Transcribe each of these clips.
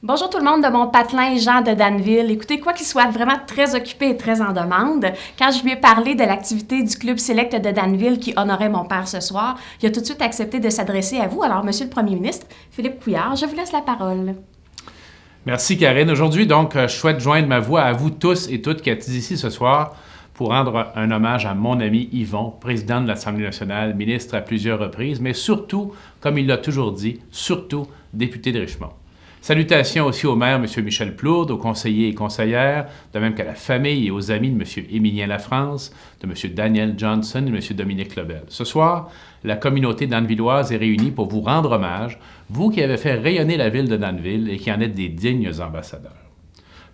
Bonjour tout le monde de mon patelin Jean de Danville. Écoutez, quoi qu'il soit vraiment très occupé et très en demande, quand je lui ai parlé de l'activité du Club Select de Danville qui honorait mon père ce soir, il a tout de suite accepté de s'adresser à vous. Alors, Monsieur le Premier ministre, Philippe Couillard, je vous laisse la parole. Merci, Karine. Aujourd'hui, donc, je souhaite joindre ma voix à vous tous et toutes qui êtes ici ce soir pour rendre un hommage à mon ami Yvon, président de l'Assemblée nationale, ministre à plusieurs reprises, mais surtout, comme il l'a toujours dit, surtout député de Richmond. Salutations aussi au maire, M. Michel Plourde, aux conseillers et conseillères, de même qu'à la famille et aux amis de M. Émilien Lafrance, de M. Daniel Johnson et M. Dominique Lebel. Ce soir, la communauté danvilloise est réunie pour vous rendre hommage, vous qui avez fait rayonner la ville de Danville et qui en êtes des dignes ambassadeurs.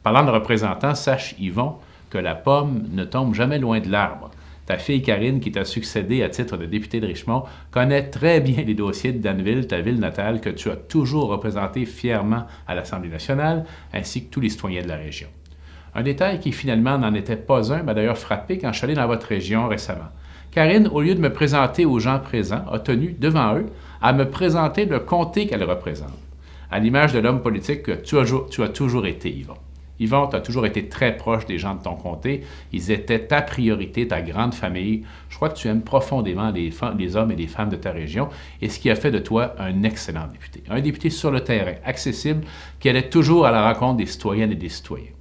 Parlant de représentants, sache, Yvon, que la pomme ne tombe jamais loin de l'arbre. Ta fille Karine, qui t'a succédé à titre de députée de Richmond, connaît très bien les dossiers de Danville, ta ville natale, que tu as toujours représenté fièrement à l'Assemblée nationale, ainsi que tous les citoyens de la région. Un détail qui finalement n'en était pas un m'a d'ailleurs frappé quand je suis allé dans votre région récemment. Karine, au lieu de me présenter aux gens présents, a tenu, devant eux, à me présenter le comté qu'elle représente, à l'image de l'homme politique que tu as toujours été, Yvon. Yvon, tu as toujours été très proche des gens de ton comté. Ils étaient ta priorité, ta grande famille. Je crois que tu aimes profondément les hommes et les femmes de ta région et ce qui a fait de toi un excellent député. Un député sur le terrain, accessible, qui allait toujours à la rencontre des citoyennes et des citoyens.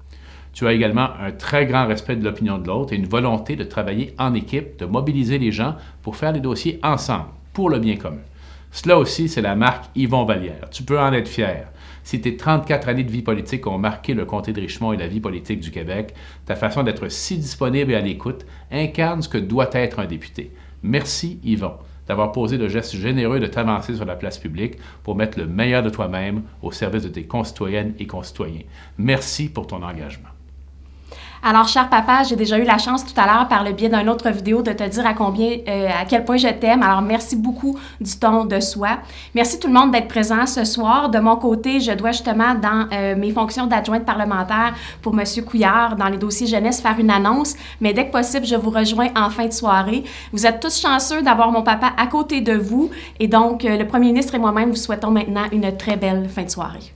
Tu as également un très grand respect de l'opinion de l'autre et une volonté de travailler en équipe, de mobiliser les gens pour faire les dossiers ensemble, pour le bien commun. Cela aussi, c'est la marque Yvon Vallière. Tu peux en être fier. Si tes 34 années de vie politique ont marqué le comté de Richmond et la vie politique du Québec, ta façon d'être si disponible et à l'écoute incarne ce que doit être un député. Merci, Yvon, d'avoir posé le geste généreux de t'avancer sur la place publique pour mettre le meilleur de toi-même au service de tes concitoyennes et concitoyens. Merci pour ton engagement. Alors, cher papa, j'ai déjà eu la chance tout à l'heure, par le biais d'une autre vidéo, de te dire à quel point je t'aime. Alors, merci beaucoup du ton de soi. Merci tout le monde d'être présent ce soir. De mon côté, je dois justement, dans mes fonctions d'adjointe parlementaire pour M. Couillard, dans les dossiers jeunesse, faire une annonce. Mais dès que possible, je vous rejoins en fin de soirée. Vous êtes tous chanceux d'avoir mon papa à côté de vous. Et donc, le Premier ministre et moi-même vous souhaitons maintenant une très belle fin de soirée.